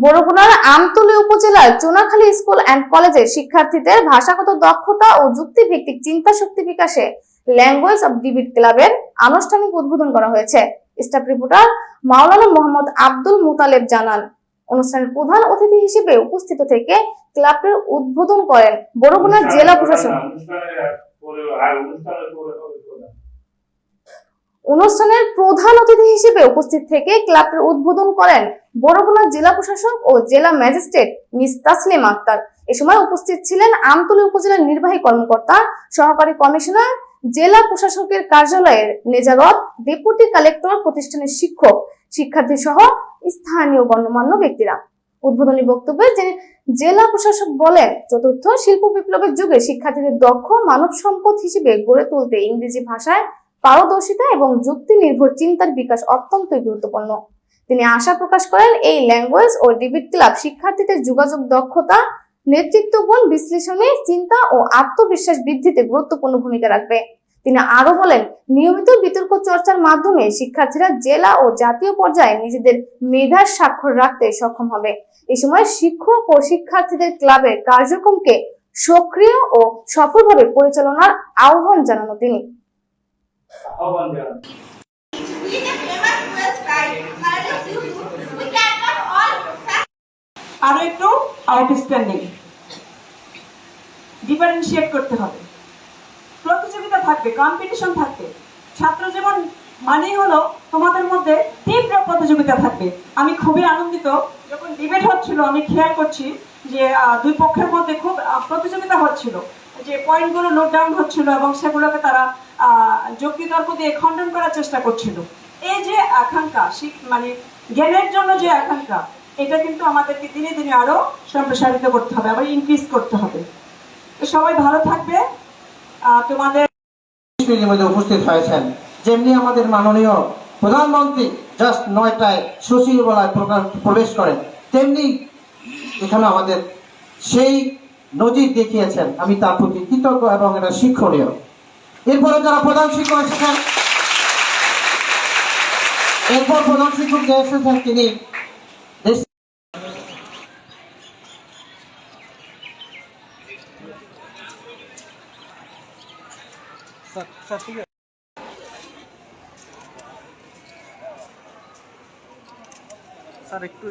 বরগুনার আমতলী উপজেলার Chunakhali school and কলেজের শিক্ষার্থীদের ভাষাগত দক্ষতা ও যুক্তিভিত্তিক চিন্তা শক্তি বিকাশে ল্যাঙ্গুয়েজ অব ডিবেট ক্লাবের আনুষ্ঠানিক উদ্বোধন করা হয়েছে। স্টাফ রিপোর্টার মাওলানা মোহাম্মদ আব্দুল মুতালেব জানান, অনুষ্ঠানের প্রধান অতিথি হিসেবে উপস্থিত থেকে ক্লাবটির উদ্বোধন করেন বরগুনা জেলা প্রশাসক। অনুষ্ঠানের প্রধান অতিথি হিসেবে উপস্থিত থেকে ক্লাবটির উদ্বোধন করেন বরগুনা জেলা প্রশাসক ও জেলা ম্যাজিস্ট্রেট মিস তাসলিমা আক্তার। এ সময় উপস্থিত ছিলেন আমতলী উপজেলার নির্বাহী কর্মকর্তা, সহকারী কমিশনার, জেলা প্রশাসকের কার্যালয়ের নেজারত, ডেপুটি কালেক্টর, প্রতিষ্ঠানের শিক্ষক, শিক্ষার্থী সহ স্থানীয় গণ্যমান্য ব্যক্তিরা। উদ্বোধনী বক্তব্যে জেলা প্রশাসক বলেন, চতুর্থ শিল্প বিপ্লবের যুগে শিক্ষার্থীদের দক্ষ মানব সম্পদ হিসেবে গড়ে তুলতে ইংরেজি ভাষায় পারদর্শিতা এবং যুক্তি নির্ভর চিন্তার বিকাশ অত্যন্তই গুরুত্বপূর্ণ। তিনি আশা প্রকাশ করেন, এই ল্যাঙ্গুয়েজ ও ডিবেট ক্লাব শিক্ষার্থীদের যোগাযোগ দক্ষতা, নেতৃত্ব গুণ, বিশ্লেষণী চিন্তা ও আত্মবিশ্বাস বৃদ্ধিতে গুরুত্বপূর্ণ ভূমিকা রাখবে। তিনি আরো বলেন, নিয়মিত বিতর্ক চর্চার মাধ্যমে শিক্ষার্থীরা জেলা ও জাতীয় পর্যায়ে নিজেদের মেধার স্বাক্ষর রাখতে সক্ষম হবে। এই সময় শিক্ষক ও শিক্ষার্থীদের ক্লাবের কার্যক্রমকে সক্রিয় ও সফলভাবে পরিচালনার আহ্বান জানানো তিনি। আরো একটু আউটস্ট্যান্ডিং ডিফারেন্সিয়েট করতে হবে। প্রতিযোগিতা থাকবে, কম্পিটিশন থাকবে। ছাত্র জীবন মানেই হলো তোমাদের মধ্যে তীব্র প্রতিযোগিতা থাকবে। আমি খুবই আনন্দিত, যখন ডিবেট হচ্ছিল আমি খেয়াল করছি যে দুই পক্ষের মধ্যে খুব প্রতিযোগিতা হচ্ছিল, যে পয়েন্টগুলো নোট ডাউন হচ্ছিল এবং সেগুলোকে তারা যুক্তি তর্ক দিয়ে খণ্ডন করার চেষ্টা করছিল। এই যে আকাঙ্ক্ষা, মানে জ্ঞানের জন্য যে আকাঙ্ক্ষা, এটা কিন্তু আমাদেরকে দিনে দিনে আরো সম্প্রসারিত করতে হবে, আবার ইনক্রিজ করতে হবে। সবাই ভালো থাকবে। তোমাদের মধ্যে উপস্থিত হয়েছেন, যেমনি আমাদের মাননীয় প্রধানমন্ত্রী জাস্ট 9টায় সচিবালয় প্রবেশ করেন, তেমনি এখানে আমাদের সেই নজির দেখিয়েছেন। আমি তার প্রতি কৃতজ্ঞ এবং এটা শিক্ষণীয়। এরপরে যারা প্রধান শিক্ষক এসেছেন, এরপর প্রধান শিক্ষক যে এসেছেন তিনি স্যার একটু